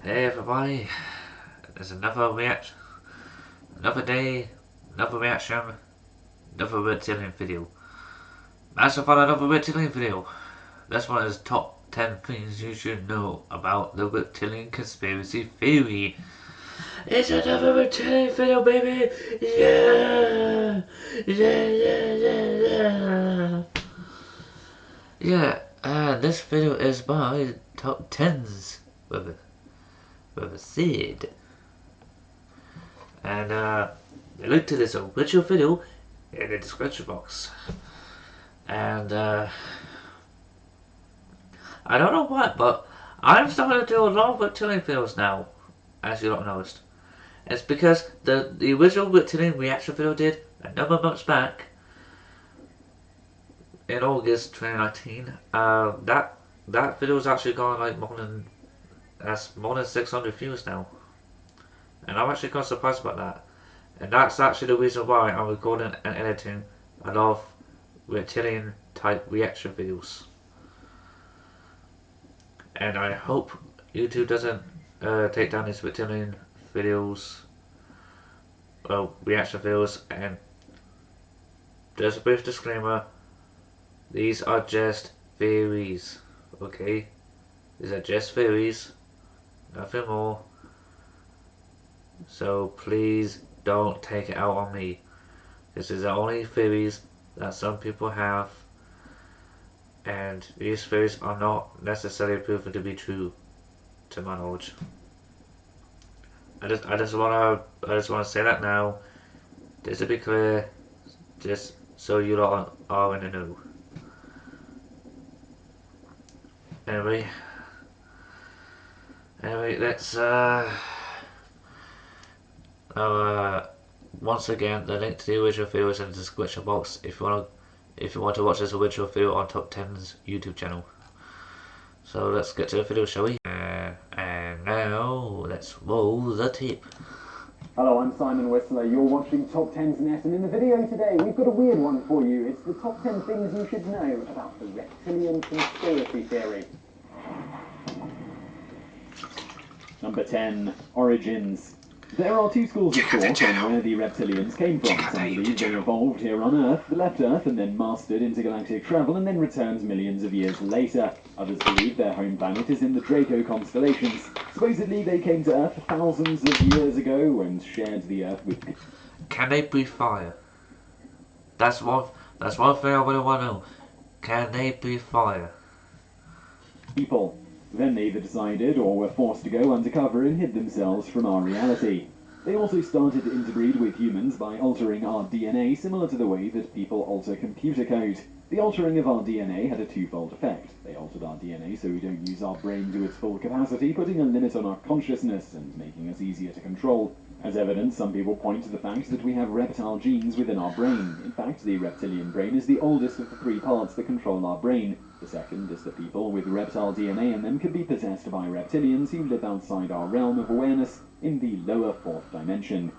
Hey everybody, there's another another day, another reaction, another reptilian video. That's about another reptilian video. This one is top 10 things you should know about the reptilian conspiracy theory. It's another reptilian video, baby! Yeah! Yeah, and this video is by TopTenz with a seed. And the link to this original video in the description box. And I don't know what, but I'm starting to do a lot of reptilian videos now, as you don't noticed. It's because the original reptilian reaction video I did a number of months back in August 2019. That video has actually gone like more than 600 views now. And I'm actually quite surprised about that. And that's actually the reason why I'm recording and editing a lot of reptilian type reaction videos. And I hope YouTube doesn't take down these reptilian videos, well, reaction videos. And just a brief disclaimer, these are just theories, okay? These are just theories, nothing more. So please don't take it out on me. This is the only theories that some people have, and these theories are not necessarily proven to be true, to my knowledge. I just wanna say that now, just to be clear, just so you lot are in the know. Anyway, let's once again, the link to the original video is in the description box if you want to watch this original video on TopTenz YouTube channel. So let's get to the video, shall we? And now let's roll the tape. Hello, I'm Simon Whistler. You're watching TopTenz Net, and in the video today we've got a weird one for you. It's the top 10 things you should know about the reptilian conspiracy theory. Number 10. Origins. There are two schools of thought on where the reptilians came from. Some believe they evolved here on Earth, left Earth, and then mastered intergalactic travel, and then returned millions of years later. Others believe their home planet is in the Draco constellations. Supposedly they came to Earth thousands of years ago and shared the Earth with... Can they breathe fire? That's one thing I really want to know. Can they breathe fire? people. Then they either decided or were forced to go undercover and hid themselves from our reality. They also started to interbreed with humans by altering our DNA, similar to the way that people alter computer code. The altering of our DNA had a twofold effect. They altered our DNA so we don't use our brain to its full capacity, putting a limit on our consciousness and making us easier to control. As evidence, some people point to the fact that we have reptile genes within our brain. In fact, the reptilian brain is the oldest of the three parts that control our brain. The second is that people with reptile DNA in them can be possessed by reptilians who live outside our realm of awareness in the lower fourth dimension.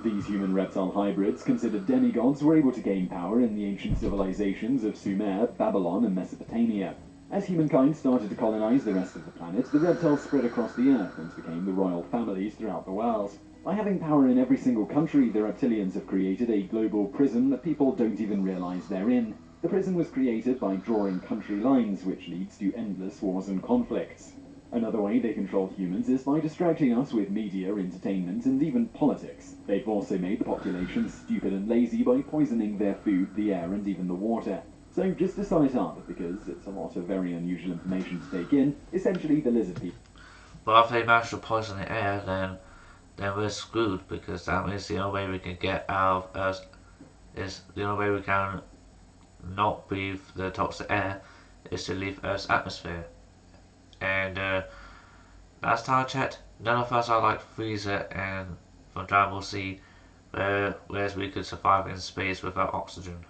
These human-reptile hybrids, considered demigods, were able to gain power in the ancient civilizations of Sumer, Babylon, and Mesopotamia. As humankind started to colonize the rest of the planet, the reptiles spread across the earth and became the royal families throughout the world. By having power in every single country, the reptilians have created a global prison that people don't even realize they're in. The prison was created by drawing country lines, which leads to endless wars and conflicts. Another way they control humans is by distracting us with media, entertainment, and even politics. They've also made the population stupid and lazy by poisoning their food, the air, and even the water. So just to sum it up, because it's a lot of very unusual information to take in, essentially the lizard people. But if they manage to poison the air, then we're screwed, because that means the only way we can get out of Earth is the only way we can not breathe the toxic air is to leave Earth's atmosphere. And last time I checked, none of us are like Freezer and from Dragon Ball Z, whereas we could survive in space without oxygen.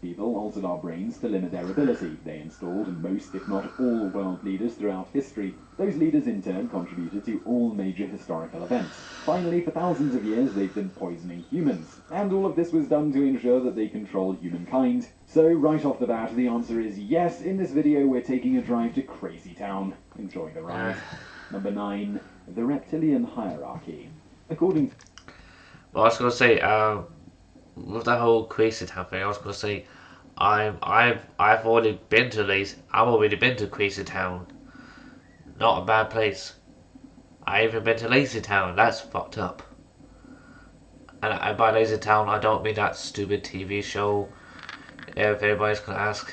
People altered our brains to limit their ability. They installed most, if not all, world leaders throughout history. Those leaders in turn contributed to all major historical events. Finally, for thousands of years, they've been poisoning humans. And all of this was done to ensure that they control humankind. So, right off the bat, the answer is yes. In this video, we're taking a drive to Crazy Town. Enjoy the ride. Number 9. The Reptilian Hierarchy. According to... Well, I was going to say, with that whole Crazy Town thing, I was going to say, I've already been to I've already been to Crazy Town. Not a bad place. I even been to Lazy Town. That's fucked up. And by Lazy Town, I don't mean that stupid TV show. If anybody's gonna ask.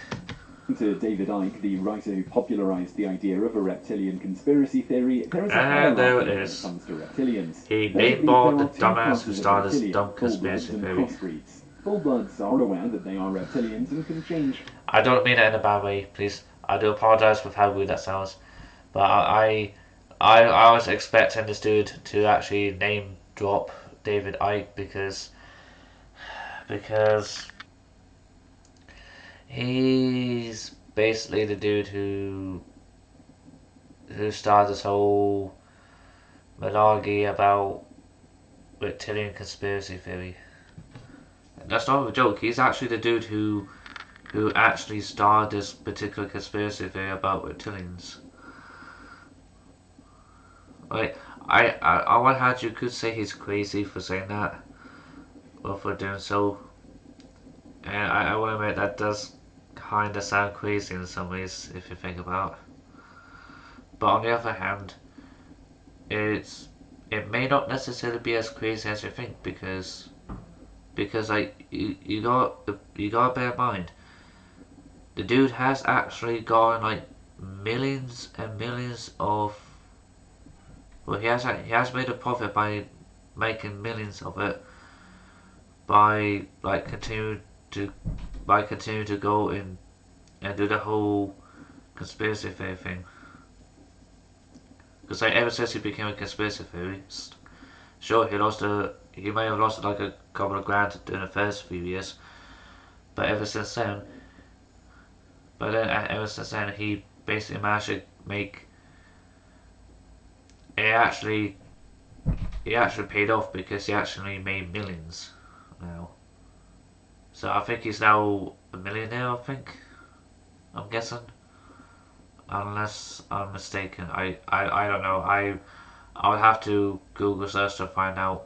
To David Icke, the writer who popularized the idea of a reptilian conspiracy theory, there is a there it when is. it comes to reptilians. He Basically, name-balled there the are two dumbass who classes of started this reptilian, dumb conspiracy full-bloods theory. and crossbreeds. Full-bloods are aware that they are reptilians and can change. I don't mean it in a bad way, please. I do apologise for how rude that sounds. But I was expecting this dude to actually name drop David Icke because he's basically the dude who started this whole monarchy about reptilian conspiracy theory. That's not a joke. He's actually the dude who actually started this particular conspiracy theory about reptilians. Like, on one hand, you could say he's crazy for saying that, or for doing so. And I will admit that does kind of sound crazy in some ways, if you think about it. But on the other hand, it may not necessarily be as crazy as you think, because like you gotta bear in mind, the dude has actually gotten like millions and millions of. Well, he has made a profit by making millions of it by continuing to go in and do the whole conspiracy theory thing. Because like ever since he became a conspiracy theorist, sure he may have lost like a couple of grand in the first few years, but ever since then he basically managed to make it actually paid off, because he actually made millions now. So I think he's now a millionaire, I'm guessing. Unless I'm mistaken. I don't know. I would have to Google search to find out.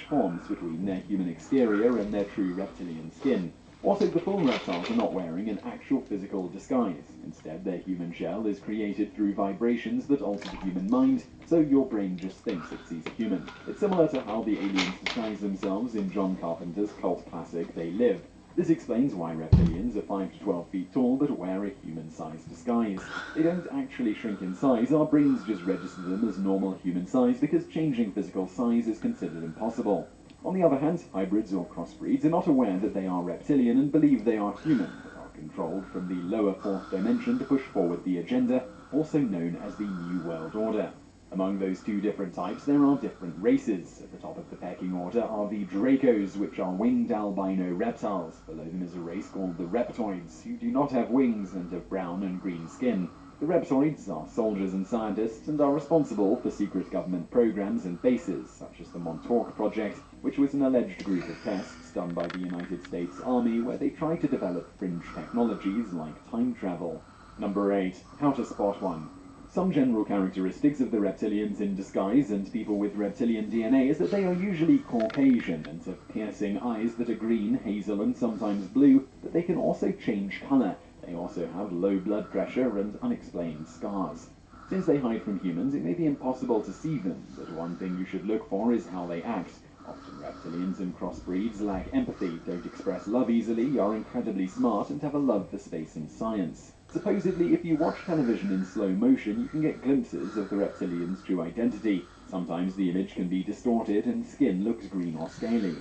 Forms between their human exterior and their true reptilian skin. Also, the full reptiles are not wearing an actual physical disguise. Instead, their human shell is created through vibrations that alter the human mind, so your brain just thinks it sees a human. It's similar to how the aliens disguise themselves in John Carpenter's cult classic They Live. This explains why reptilians are 5 to 12 feet tall but wear a human-sized disguise. They don't actually shrink in size, our brains just register them as normal human size because changing physical size is considered impossible. On the other hand, hybrids or crossbreeds are not aware that they are reptilian and believe they are human, but are controlled from the lower fourth dimension to push forward the agenda, also known as the New World Order. Among those two different types, there are different races. At the top of the pecking order are the Dracos, which are winged albino reptiles. Below them is a race called the Reptoids, who do not have wings and have brown and green skin. The Reptoids are soldiers and scientists and are responsible for secret government programs and bases, such as the Montauk Project, which was an alleged group of tests done by the United States Army where they tried to develop fringe technologies like time travel. Number 8. How to spot one. Some general characteristics of the reptilians in disguise and people with reptilian DNA is that they are usually Caucasian and have piercing eyes that are green, hazel and sometimes blue, but they can also change colour. They also have low blood pressure and unexplained scars. Since they hide from humans, it may be impossible to see them, but one thing you should look for is how they act. Often reptilians and crossbreeds lack empathy, don't express love easily, are incredibly smart and have a love for space and science. Supposedly, if you watch television in slow motion, you can get glimpses of the reptilian's true identity. Sometimes the image can be distorted and skin looks green or scaly.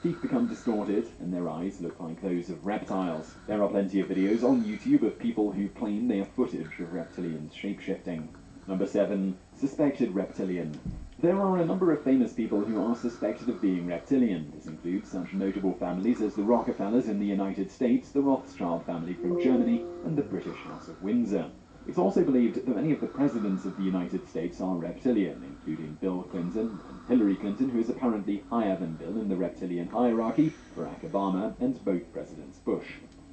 Teeth become distorted and their eyes look like those of reptiles. There are plenty of videos on YouTube of people who claim they have footage of reptilians shapeshifting. Number 7. Suspected reptilian. There are a number of famous people who are suspected of being reptilian. This includes such notable families as the Rockefellers in the United States, the Rothschild family from Germany, and the British House of Windsor. It's also believed that many of the presidents of the United States are reptilian, including Bill Clinton and Hillary Clinton, who is apparently higher than Bill in the Reptilian Hierarchy, Barack Obama, and both Presidents Bush.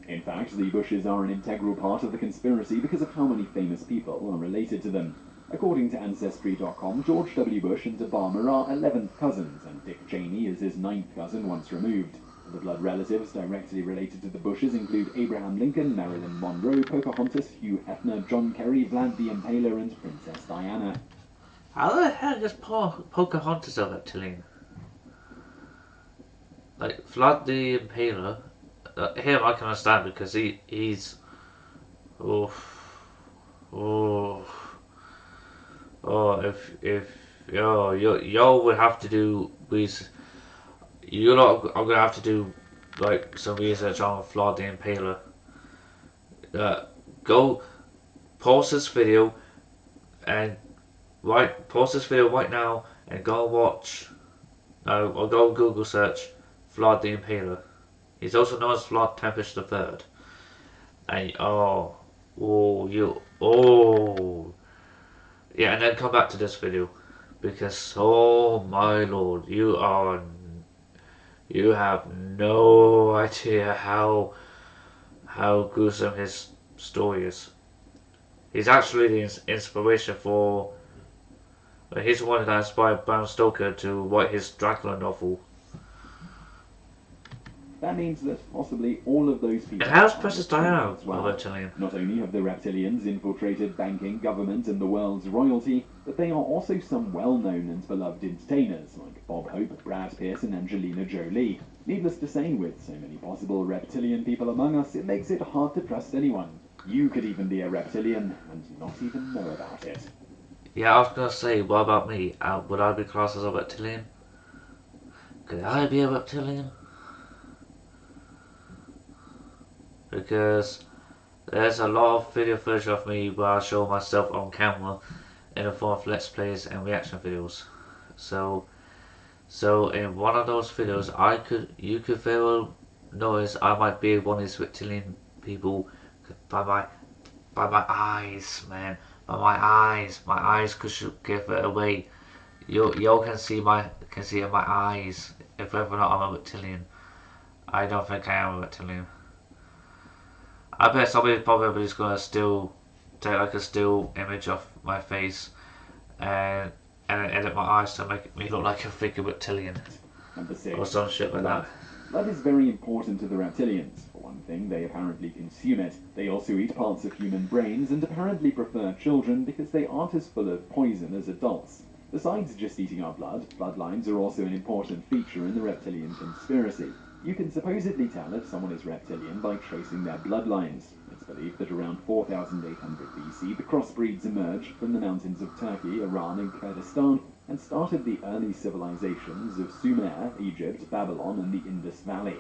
In fact, the Bushes are an integral part of the conspiracy because of how many famous people are related to them. According to Ancestry.com, George W. Bush and Obama are 11th cousins, and Dick Cheney is his 9th cousin once removed. The blood relatives directly related to the Bushes include Abraham Lincoln, Marilyn Monroe, Pocahontas, Hugh Hefner, John Kerry, Vlad the Impaler, and Princess Diana. How the heck is Pocahontas a reptilian? Like, Vlad the Impaler, him I can understand because he's... Oh, y'all would have to do you lot are gonna have to do like some research on Vlad the Impaler. Go pause this video and pause this video right now and go watch. Or go Google search Vlad the Impaler. He's also known as Vlad Tempest III. And yeah, and then come back to this video because oh my lord, you have no idea how gruesome his story is. He's actually the inspiration for. He's the one that inspired Bram Stoker to write his Dracula novel. That means that possibly all of those people. And how's Princess Diana as well. a reptilian? Not only have the reptilians infiltrated banking, government, and the world's royalty, but they are also some well-known and beloved entertainers like Bob Hope, Brad Pitt, and Angelina Jolie. Needless to say, with so many possible reptilian people among us, it makes it hard to trust anyone. You could even be a reptilian and not even know about it. Yeah, I was gonna say, what about me? Would I be classed as a reptilian? Could I be a reptilian? Because there's a lot of video footage of me where I show myself on camera in the form of let's plays and reaction videos. So in one of those videos, you could very well notice I might be one of these reptilian people by my eyes, man. By my eyes could give it away. Y'all can see in my eyes if whether or not I'm a reptilian. I don't think I am a reptilian. I bet somebody's probably just gonna take like a still image of my face and edit my eyes to make me look like a fake reptilian. Number 6. Or some shit like that. Blood is very important to the reptilians. For one thing, they apparently consume it. They also eat parts of human brains and apparently prefer children because they aren't as full of poison as adults. Besides just eating our blood, bloodlines are also an important feature in the reptilian conspiracy. You can supposedly tell if someone is reptilian by tracing their bloodlines. It's believed that around 4800 BC, the crossbreeds emerged from the mountains of Turkey, Iran, and Kurdistan, and started the early civilizations of Sumer, Egypt, Babylon, and the Indus Valley.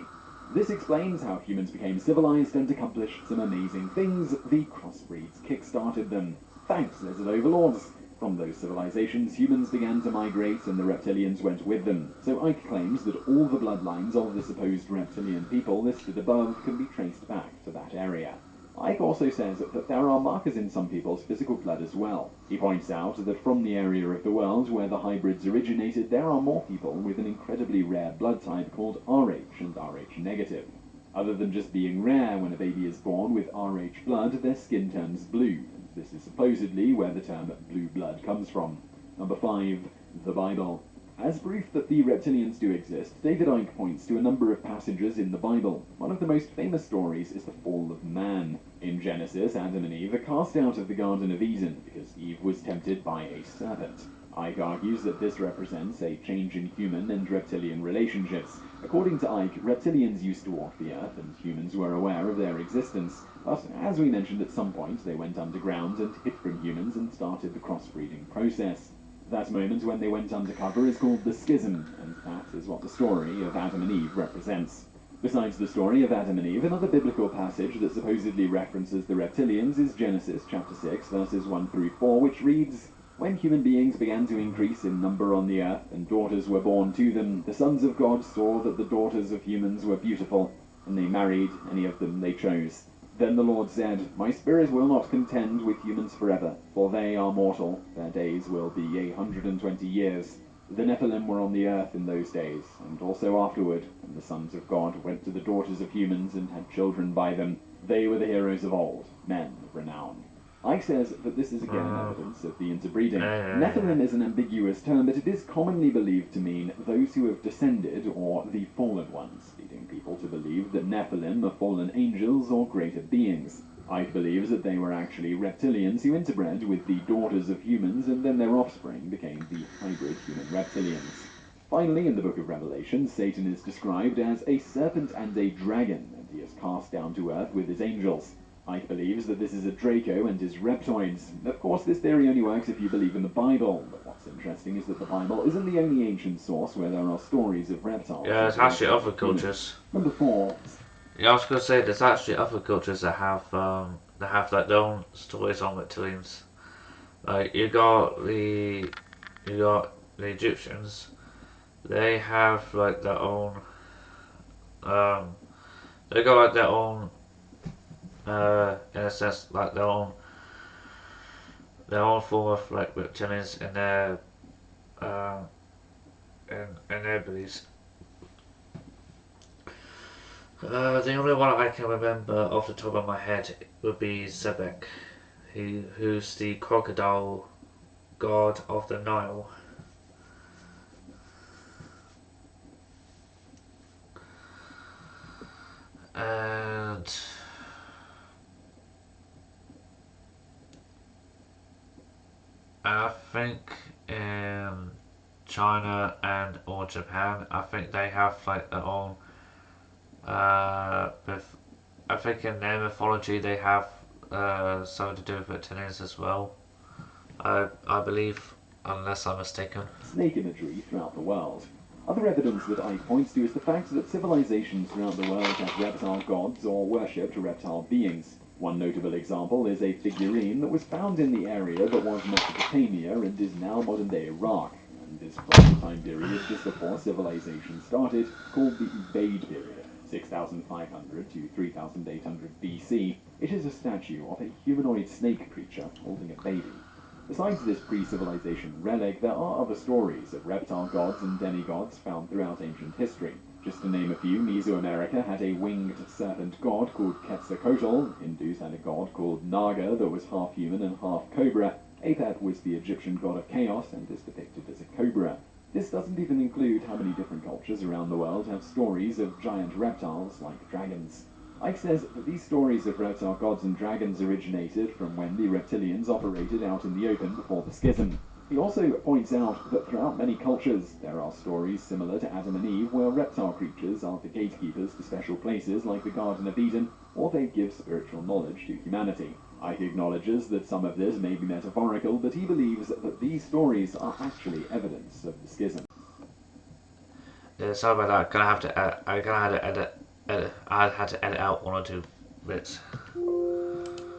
This explains how humans became civilized and accomplished some amazing things. The crossbreeds kick-started them. Thanks, lizard overlords! From those civilizations, humans began to migrate and the reptilians went with them. So Ike claims that all the bloodlines of the supposed reptilian people listed above can be traced back to that area. Ike also says that there are markers in some people's physical blood as well. He points out that from the area of the world where the hybrids originated, there are more people with an incredibly rare blood type called Rh and Rh negative. Other than just being rare, when a baby is born with Rh blood, their skin turns blue. This is supposedly where the term blue blood comes from. Number 5. The Bible. As proof that the reptilians do exist, David Icke points to a number of passages in the Bible. One of the most famous stories is the fall of man. In Genesis, Adam and Eve are cast out of the Garden of Eden because Eve was tempted by a serpent. Icke argues that this represents a change in human and reptilian relationships. According to Icke, reptilians used to walk the earth and humans were aware of their existence. But, as we mentioned at some point, they went underground and hid from humans and started the crossbreeding process. That moment when they went undercover is called the Schism, and that is what the story of Adam and Eve represents. Besides the story of Adam and Eve, another biblical passage that supposedly references the reptilians is Genesis chapter 6, verses 1 through 4, which reads, When human beings began to increase in number on the earth and daughters were born to them, the sons of God saw that the daughters of humans were beautiful, and they married any of them they chose. Then the Lord said, My spirit will not contend with humans forever, for they are mortal. Their days will be 120 years. The Nephilim were on the earth in those days, and also afterward, when the sons of God went to the daughters of humans and had children by them. They were the heroes of old, men of renown. Ike says that this is again evidence of the interbreeding. Nephilim is an ambiguous term, but it is commonly believed to mean those who have descended, or the fallen ones, leading people to believe that Nephilim are fallen angels or greater beings. Ike believes that they were actually reptilians who interbred with the daughters of humans, and then their offspring became the hybrid human reptilians. Finally, in the book of Revelation, Satan is described as a serpent and a dragon, and he is cast down to earth with his angels. Ike believes that this is a Draco and his reptoids. Of course, this theory only works if you believe in the Bible, but what's interesting is that the Bible isn't the only ancient source where there are stories of reptiles. Yeah, there's actually other cultures. Number 4. Yeah, I was gonna say there's actually other cultures that have like their own stories on reptilians. Like you got the Egyptians. They have like their own. They got like their own. In a sense, like their own form of like reptilians in their in their beliefs. The only one I can remember off the top of my head would be Sebek, who's the crocodile god of the Nile. And I think in China and or Japan, I think they have like their own. I think in their mythology they have something to do with reptilians as well. I believe, unless I'm mistaken. Snake imagery throughout the world. Other evidence that Ike points to is the fact that civilizations throughout the world have reptile gods or worshipped reptile beings. One notable example is a figurine that was found in the area that was Mesopotamia and is now modern-day Iraq, and is from the time period just before civilization started, called the Ubaid period, 6500 to 3800 BC. It is a statue of a humanoid snake creature holding a baby. Besides this pre-civilization relic, there are other stories of reptile gods and demigods found throughout ancient history. Just to name a few, Mesoamerica had a winged serpent god called Quetzalcoatl, Hindus had a god called Naga that was half human and half cobra, Apep was the Egyptian god of chaos and is depicted as a cobra. This doesn't even include how many different cultures around the world have stories of giant reptiles like dragons. Ike says that these stories of reptile gods and dragons originated from when the reptilians operated out in the open before the schism. He also points out that throughout many cultures, there are stories similar to Adam and Eve where reptile creatures are the gatekeepers to special places like the Garden of Eden, or they give spiritual knowledge to humanity. Ike acknowledges that some of this may be metaphorical, but he believes that these stories are actually evidence of the schism. Yeah, sorry about that. I had to edit out one or two bits.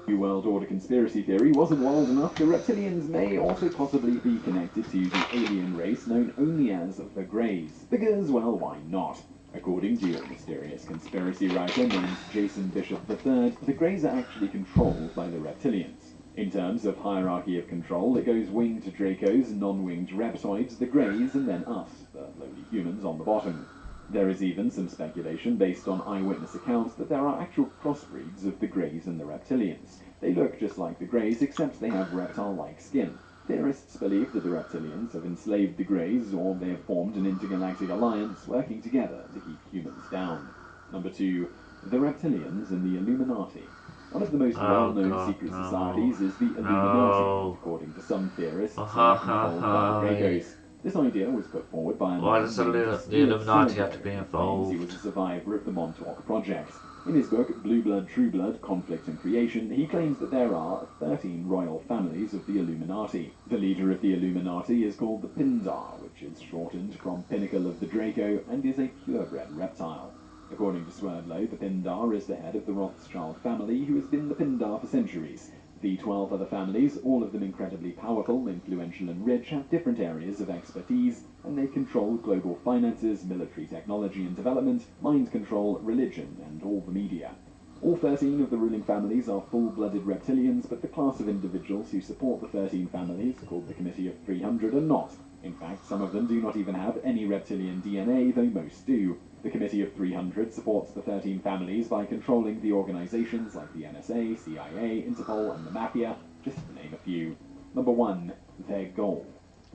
New World Order conspiracy theory wasn't wild enough, the reptilians may also possibly be connected to the alien race known only as the Greys. Because, well, why not? According to a mysterious conspiracy writer named Jason Bishop III, the Greys are actually controlled by the reptilians. In terms of hierarchy of control, it goes winged Dracos, non-winged reptoids, the Greys, and then us, the lowly humans on the bottom. There is even some speculation based on eyewitness accounts that there are actual crossbreeds of the Greys and the reptilians. They look just like the Greys, except they have reptile-like skin. Theorists believe that the reptilians have enslaved the Greys, or they have formed an intergalactic alliance working together to keep humans down. Number 2. The Reptilians and the Illuminati. One of the most well-known secret societies is the Illuminati, according to some theorists, involved by the Dracos. This idea was put forward by a Why does the Illuminati have to be involved? He was a survivor of the Montauk Project. In his book, Blue Blood, True Blood, Conflict and Creation, he claims that there are 13 royal families of the Illuminati. The leader of the Illuminati is called the Pindar, which is shortened from Pinnacle of the Draco, and is a purebred reptile. According to Swerdlow, the Pindar is the head of the Rothschild family, who has been the Pindar for centuries. The 12 other families, all of them incredibly powerful, influential, and rich, have different areas of expertise, and they control global finances, military technology and development, mind control, religion, and all the media. All 13 of the ruling families are full-blooded reptilians, but the class of individuals who support the 13 families, called the Committee of 300, are not. In fact, some of them do not even have any reptilian DNA, though most do. The Committee of 300 supports the 13 families by controlling the organizations like the NSA, CIA, Interpol, and the Mafia, just to name a few. Number 1. Their goal.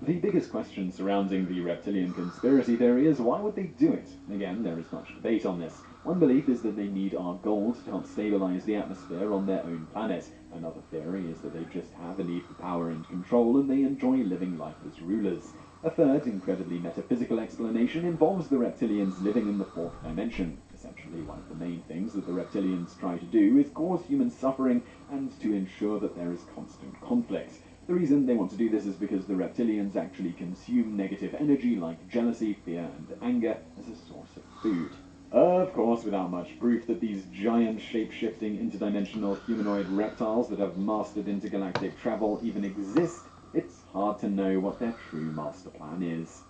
The biggest question surrounding the reptilian conspiracy theory is why would they do it? Again, there is much debate on this. One belief is that they need our gold to help stabilize the atmosphere on their own planet. Another theory is that they just have a need for power and control and they enjoy living life as rulers. A third, incredibly metaphysical explanation involves the reptilians living in the fourth dimension. Essentially, one of the main things that the reptilians try to do is cause human suffering and to ensure that there is constant conflict. The reason they want to do this is because the reptilians actually consume negative energy like jealousy, fear, and anger as a source of food. Of course, without much proof that these giant shape-shifting interdimensional humanoid reptiles that have mastered intergalactic travel even exist, it's hard to know what their true master plan is.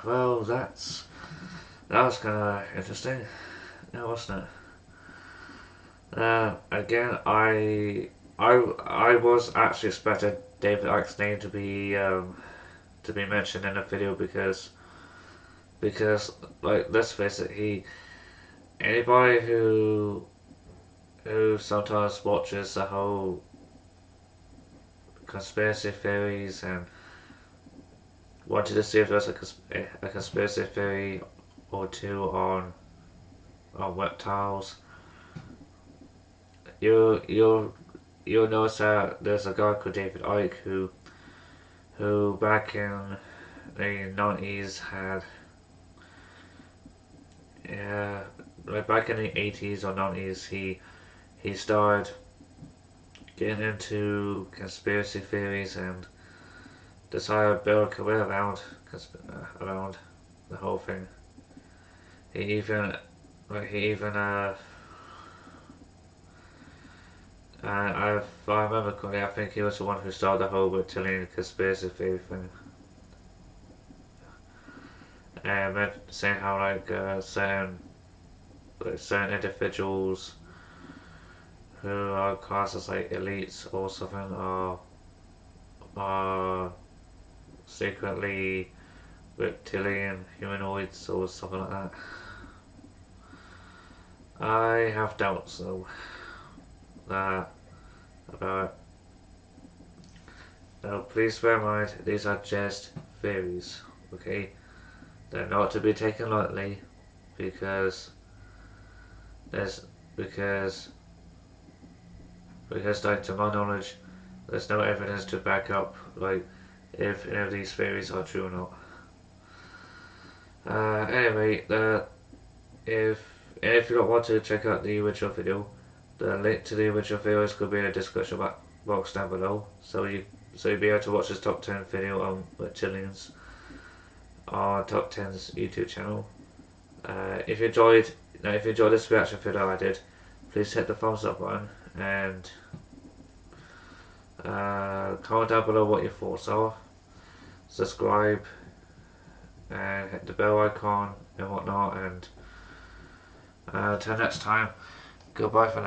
Well, that was kind of interesting, wasn't it? Again, I was actually expecting David Icke's name to be mentioned in the video because like let's face it, anybody who sometimes watches the whole conspiracy theories and wanted to see if there's a conspiracy theory or two on reptiles, you'll notice that there's a guy called David Icke who back in the 90s had like back in the 80s or 90s he started getting into conspiracy theories and decided to build a career around the whole thing. He even if I remember correctly, I think he was the one who started the whole reptilian conspiracy theory thing. And saying how certain individuals who are classed as like elites or something are secretly reptilian humanoids or something like that. I have doubts though about it. Now please bear in mind these are just theories, okay? They're not to be taken lightly because there's because like to my knowledge there's no evidence to back up like if any of these theories are true or not. Anyway, if you don't want to check out the original video, the link to the original video is going to be in the description box down below, so you'll be able to watch this top 10 video on reptilians on TopTenz YouTube channel. If you enjoyed this reaction video I did, please hit the thumbs up button and comment down below what your thoughts are. Subscribe and hit the bell icon and whatnot, and until next time, goodbye for now.